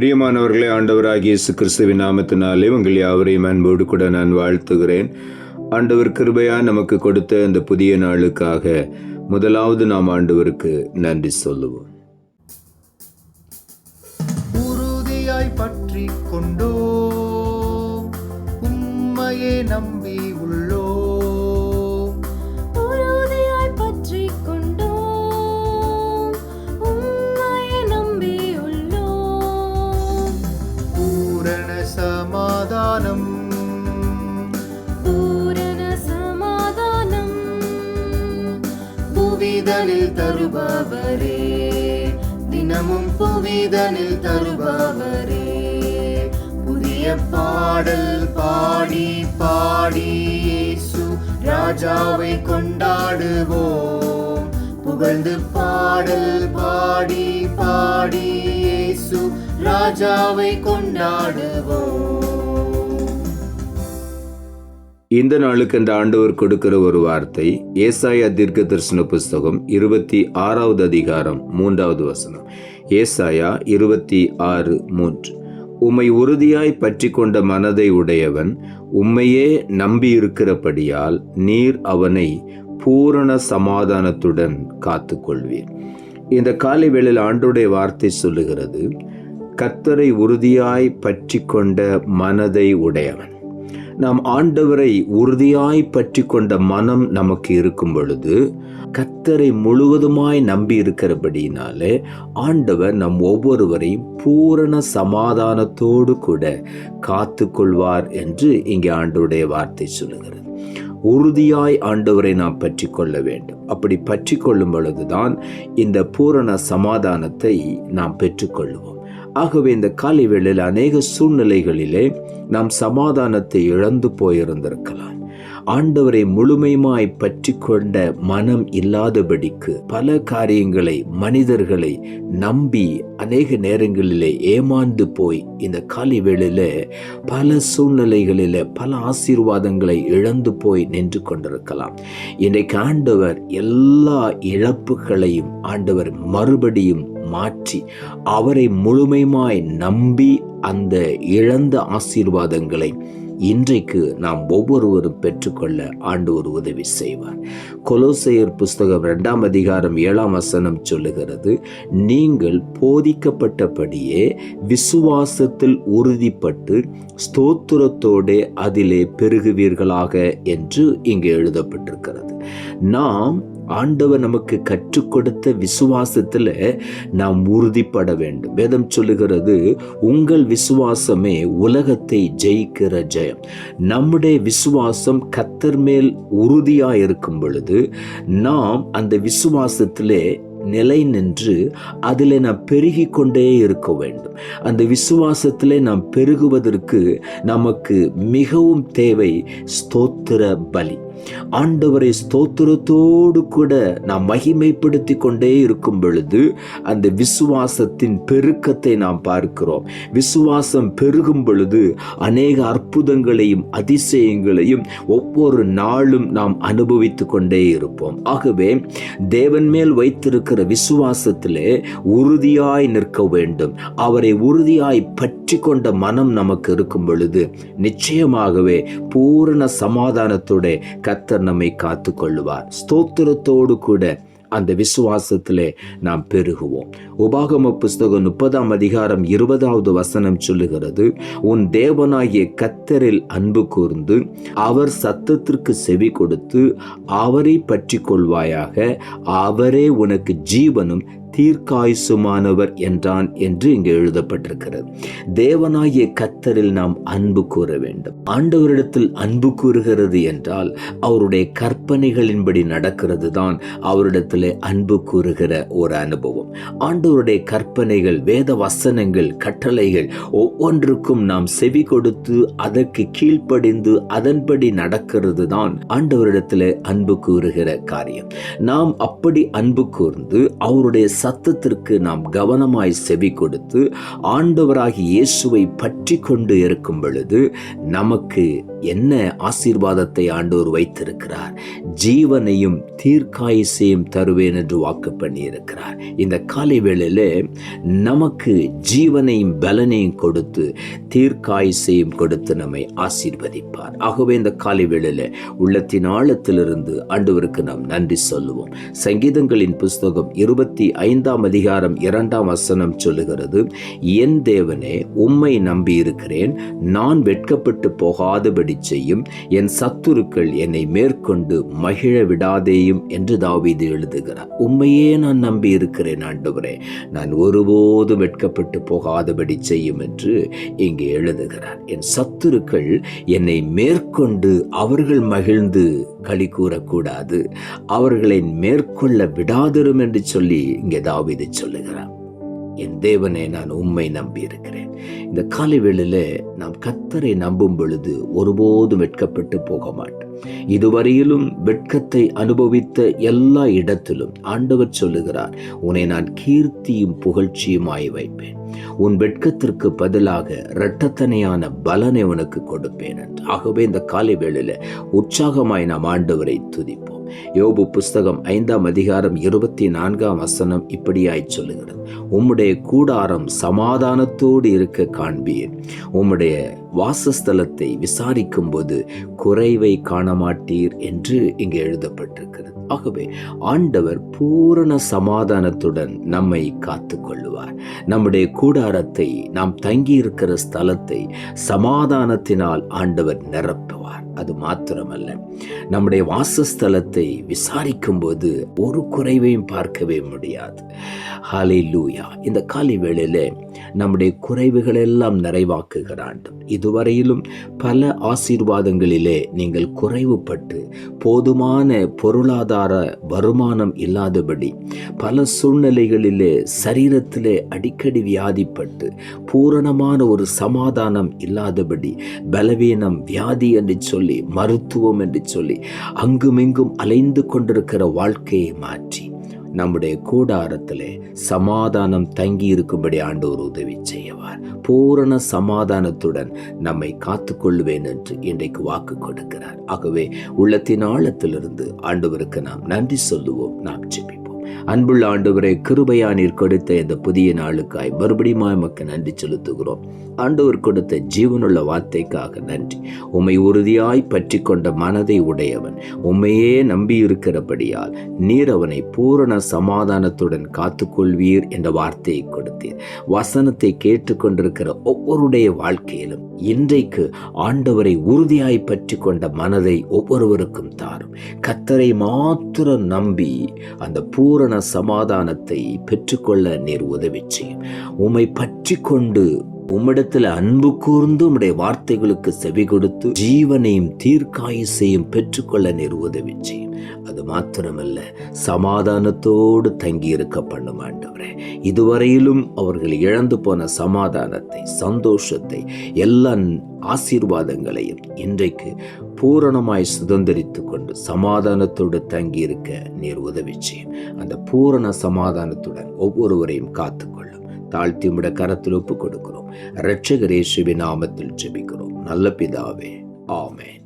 பிரியமானவர்களே, ஆண்டவராகிய இயேசு கிறிஸ்துவின் நாமத்தினாலே உங்கள் யாவரையும் அன்போடு கூட நான் வாழ்த்துகிறேன். ஆண்டவர் கிருபையா நமக்கு கொடுத்த இந்த புதிய நாளுக்காக முதலாவது நாம் ஆண்டவருக்கு நன்றி சொல்லுவோம். உறுதியாய் பற்றி கொண்டோ உம்மையே நம்பி உள்ளோ, உறுதியாய் பற்றி கொண்டோ உம்மையே நம்பி உள்ளோ. பூரண சமாதானம் பூரண சமாதானம் புவிதனில் தருபவரே, தினமும் புவிதனில் தருபவரே. புதிய பாடல் பாடி பாடி இயேசு ராஜாவை கொண்டாடுவோம். புகழ்ந்து பாடல் பாடி பாடி இயேசு ராஜாவை கொண்டாடுவோம். இந்த நாளுக்கு அந்த ஆண்டவர் கொடுக்கிற ஒரு வார்த்தை ஏசாயா தீர்க்கதரிசன புஸ்தகம் 26வது அதிகாரம் 3வது வசனம். ஏசாயா 26:3. உம்மை உறுதியாய் பற்றி கொண்ட மனதை உடையவன் உம்மையே நம்பியிருக்கிறபடியால் நீர் அவனை பூரண சமாதானத்துடன் காத்து கொள்வீர். இந்த காலை வேளையில் ஆண்டவருடைய வார்த்தை சொல்லுகிறது, கர்த்தரை உறுதியாய் பற்றி கொண்ட மனதை உடையவன். நாம் ஆண்டவரை உறுதியாய் பற்றி கொண்ட மனம் நமக்கு இருக்கும் பொழுது, கர்த்தரை முழுவதுமாய் நம்பி இருக்கிறபடினாலே ஆண்டவர் நம் ஒவ்வொருவரையும் பூரண சமாதானத்தோடு கூட காத்து கொள்வார் என்று இங்கே ஆண்டவருடைய வார்த்தை சொல்லுகிறது. உறுதியாய் ஆண்டவரை நாம் பற்றி கொள்ள வேண்டும். அப்படி பற்றி கொள்ளும் பொழுதுதான் இந்த பூரண சமாதானத்தை நாம் பெற்றுக்கொள்வோம். ஆகவே இந்த காலை வேளையில் அநேக சூழ்நிலைகளிலே நாம் சமாதானத்தை இழந்து போயிருந்திருக்கலாம். ஆண்டவரை முழுமையுமாய் பற்றி கொண்ட மனம் இல்லாதபடிக்கு பல காரியங்களை, மனிதர்களை நம்பி அநேக நேரங்களிலே ஏமாந்து போய் இந்த காலை வேளையில பல சூழ்நிலைகளில பல ஆசீர்வாதங்களை இழந்து போய் நின்று கொண்டிருக்கலாம். இன்றைக்கு ஆண்டவர் எல்லா இழப்புகளையும் ஆண்டவர் மறுபடியும் மாற்றி அவரை முழுமையுமாய் நம்பி அந்த இழந்த ஆசீர்வாதங்களை இன்றைக்கு நாம் ஒவ்வொருவரும் பெற்றுக்கொள்ள ஆண்டவர் உதவி செய்வார். கொலோசையர் புஸ்தகம் 2ஆம் அதிகாரம் 7ஆம் வசனம் சொல்லுகிறது, நீங்கள் போதிக்கப்பட்டபடியே விசுவாசத்தில் உறுதிப்பட்டு ஸ்தோத்திரத்தோடு அதிலே பெருகுவீர்களாக என்று இங்கே எழுதப்பட்டிருக்கிறது. நாம் ஆண்டவர் நமக்கு கற்றுக் கொடுத்த விசுவாசத்தில் நாம் உறுதிப்பட வேண்டும். வேதம் சொல்லுகிறது, உங்கள் விசுவாசமே உலகத்தை ஜெயிக்கிற ஜெயம். நம்முடைய விசுவாசம் கர்த்தர் மேல் உறுதியாக இருக்கும் பொழுது நாம் அந்த விசுவாசத்திலே நிலை நின்று அதில் நாம் பெருகி கொண்டே இருக்க வேண்டும். அந்த விசுவாசத்திலே நாம் பெருகுவதற்கு நமக்கு மிகவும் தேவை ஸ்தோத்திர பலி. ஆண்டவரை ஸ்தோத்திரத்தோடு கூட நாம் மகிமைப்படுத்தி கொண்டே இருக்கும் பொழுது அந்த விசுவாசத்தின் பெருக்கத்தை நாம் பார்க்கிறோம். விசுவாசம் பெருகும் பொழுது அநேக அற்புதங்களையும் அதிசயங்களையும் ஒவ்வொரு நாளும் நாம் அனுபவித்து கொண்டே இருப்போம். ஆகவே தேவன் மேல் வைத்திருக்கிற விசுவாசத்திலே உறுதியாய் நிற்க வேண்டும். அவரை உறுதியாய் பற்றி கொண்ட மனம் நமக்கு இருக்கும் பொழுது நிச்சயமாகவே பூரண சமாதானத்தோட கர்த்தர் நம்மை காத்து கொள்ளுவார். ஸ்தோத்திரத்தோடு கூட அந்த விசுவாசத்திலே நாம் பெருகுவோம். உபாகம புஸ்தகம் 30ஆம் அதிகாரம் 20வது வசனம் சொல்லுகிறது, உன் தேவனாகிய கர்த்தரில் அன்பு கூர்ந்து அவர் சத்தத்திற்கு செவி கொடுத்து அவரை பற்றி கொள்வாயாக, அவரே உனக்கு ஜீவனும் தீர்க்காயுசுமானவர் என்றான் என்று இங்கே எழுதப்பட்டிருக்கிறது. தேவனாகிய கர்த்தரில் நாம் அன்பு கூற வேண்டும். ஆண்டவரிடத்தில் அன்பு கூறுகிறது என்றால் அவருடைய கற்பனைகளின்படி நடக்கிறது தான் அவரிடத்தில் அன்பு கூறுகிற ஒரு அனுபவம். ஆண்டவருடைய கற்பனைகள், வேத வசனங்கள், கட்டளைகள் ஒவ்வொன்றுக்கும் நாம் செவி கொடுத்து அதற்கு கீழ்ப்படிந்து அதன்படி நடக்கிறது தான் ஆண்டவரிடத்தில் அன்பு கூறுகிற காரியம். நாம் அப்படி அன்பு கூர்ந்து அவருடைய சத்தத்திற்கு நாம் கவனமாய் செவி கொடுத்து ஆண்டவராகிய இயேசுவை பற்றி கொண்டு இருக்கும் பொழுது நமக்கு என்ன ஆசீர்வாதத்தை ஆண்டவர் வைத்திருக்கிறார். ஜீவனையும் தீர்க்காயுசையும் தருவேன் என்று வாக்கு பண்ணி இருக்கிறார். இந்த காலை வேளையில நமக்கு ஜீவனையும் பலனையும் கொடுத்து தீர்க்காயுசையும் கொடுத்து நம்மை ஆசீர்வதிப்பார். ஆகவே இந்த காலை வேளையில உள்ளத்தின் ஆழத்திலிருந்து ஆண்டவருக்கு நாம் நன்றி சொல்லுவோம். சங்கீதங்களின் புஸ்தகம் 25 அதிகாரம் 2 சொல்லுகிறது, என் தேவனே உம்மை நம்பி இருக்கிறேன், நான் வெட்கப்பட்டு போகாதபடி செய்யும், என் சத்துருக்கள் என்னை மேற்கொண்டு மகிழ விடாதேயும் என்று தாவீது எழுதுகிறார். உம்மையே நான் நம்பி இருக்கிறேன் ஆண்டவரே, நான் ஒருபோதும் வெட்கப்பட்டு போகாதபடி செய்யும் என்று இங்கே எழுதுகிறார். என் சத்துருக்கள் என்னை மேற்கொண்டு அவர்கள் மகிழ்ந்து களி கூறக்கூடாது, அவர்களை மேற்கொள்ள விடாதிரும் என்று சொல்லி இங்கே தாவீது சொல்லுகிறார். என் தேவனே நான் உம்மை நம்பி இருக்கிறேன். இந்த காலை வேளையில நாம் கர்த்தரை நம்பும் பொழுது ஒருபோதும் வெட்கப்பட்டு போக மாட்டோம். இதுவரையிலும் வெட்கத்தை அனுபவித்த எல்லா இடத்திலும் ஆண்டவர் சொல்லுகிறார், உன்னை நான் கீர்த்தியும் புகழ்ச்சியுமாய் வைப்பேன், உன் வெட்கத்திற்கு பதிலாக இரட்டத்தனையான பலனை உனக்கு கொடுப்பேன் என்று. ஆகவே இந்த காலை வேளையில உற்சாகமாய் நாம் ஆண்டவரை துதிப்போம். யோபு புஸ்தகம் 5 அதிகாரம் 24 இப்படியாய் சொல்லுகிறது, உம்முடைய கூடாரம் சமாதானத்தோடு இருக்க காண்பீர், உம்முடைய வாசஸ்தலத்தை விசாரிக்கும் போது குறைவை காணமாட்டீர் என்று இங்கே எழுதப்பட்டிருக்கிறது. ஆகவே ஆண்டவர் பூரண சமாதானத்துடன் நம்மை காத்து கொள்ளுவார். நம்முடைய கூடாரத்தை, நாம் தங்கியிருக்கிற ஸ்தலத்தை சமாதானத்தினால் ஆண்டவர் நிரப்புவார். அது மாத்திரமல்ல, நம்முடைய வாசஸ்தலத்தை விசாரிக்கும் போது ஒரு குறைவையும் பார்க்கவே முடியாது. ஹல்லேலூயா. இந்த காலை வேளையில நம்முடைய குறைவுகள் எல்லாம் நிறைவாக்குகிற ஆண்டவர். இதுவரையிலும் பல ஆசீர்வாதங்களிலே நீங்கள் குறைவுபட்டு போதுமான பொருளாதார வருமானம் இல்லாதபடி, பல சூழ்நிலைகளிலே சரீரத்திலே அடிக்கடி வியாதிப்பட்டு பூரணமான ஒரு சமாதானம் இல்லாதபடி, பலவீனம், வியாதி என்று சொல்லி, மருத்துவம் என்று சொல்லி அங்குமிங்கும் அலைந்து கொண்டிருக்கிற வாழ்க்கையை மாற்றி நம்முடைய கூடாரத்திலே சமாதானம் தங்கி இருக்கும்படி ஆண்டவர் உதவி செய்வார். பூரண சமாதானத்துடன் நம்மை காத்து கொள்வேன் என்று இன்றைக்கு வாக்கு கொடுக்கிறார். ஆகவே உள்ளத்தின் ஆழத்திலிருந்து ஆண்டவருக்கு நாம் நன்றி சொல்லுவோம். நாம் ஜெபிப்போம். அன்புள்ள ஆண்டவரே, கிருபையா நீர் கொடுத்த இந்த புதிய நாளுக்காய் மறுபடியும் உமக்கு நன்றி செலுத்துகிறோம். ஆண்டவர் கொடுத்த ஜீவனுள்ள வார்த்தைக்காக நன்றி. உம்மை உறுதியாய் பற்றி கொண்ட மனதை உடையவன் உம்மையே நம்பி இருக்கிறபடியால் நீர் அவனை பூரண சமாதானத்துடன் காத்துக்கொள்வீர் என்ற வார்த்தையை கொடுத்தீர். வசனத்தை கேட்டுக்கொண்டிருக்கிற ஒவ்வொருடைய வாழ்க்கையிலும் இன்றைக்கு ஆண்டவரை உறுதியாய் பற்றி கொண்ட மனதை ஒவ்வொருவருக்கும் தாரும். கர்த்தரை மாத்திரம் நம்பி அந்த பூரண சமாதானத்தை பெற்றுக்கொள்ள நீர் உதவி செய்யும். உம்மை பற்றி கொண்டு உம்மிடத்தில் அன்பு கூர்ந்து உம்முடைய வார்த்தைகளுக்கு செவி கொடுத்து ஜீவனையும் தீர்க்காயுசையும் பெற்றுக்கொள்ள நீர் உதவி செய்யும். அது மாத்திரமல்ல, சமாதானத்தோடு தங்கி இருக்க பண்ணும் ஆண்டவரே. இதுவரையிலும் அவர்கள் இழந்து போன சமாதானத்தை, சந்தோஷத்தை, எல்லா ஆசீர்வாதங்களையும் இன்றைக்கு பூரணமாய் சுதந்திரித்து கொண்டு சமாதானத்தோடு தங்கி இருக்க நீர் உதவி செய்யும். அந்த பூரண சமாதானத்துடன் ஒவ்வொருவரையும் காத்துக்கொள்ளும். தாழ்த்தி உம்முடைய கரத்தில் ஒப்புக் கொடுக்கிறோம். இரட்சகர் இயேசுவின் நாமத்தில் ஜெபிக்கிறோம் நல்ல பிதாவே, ஆமென்.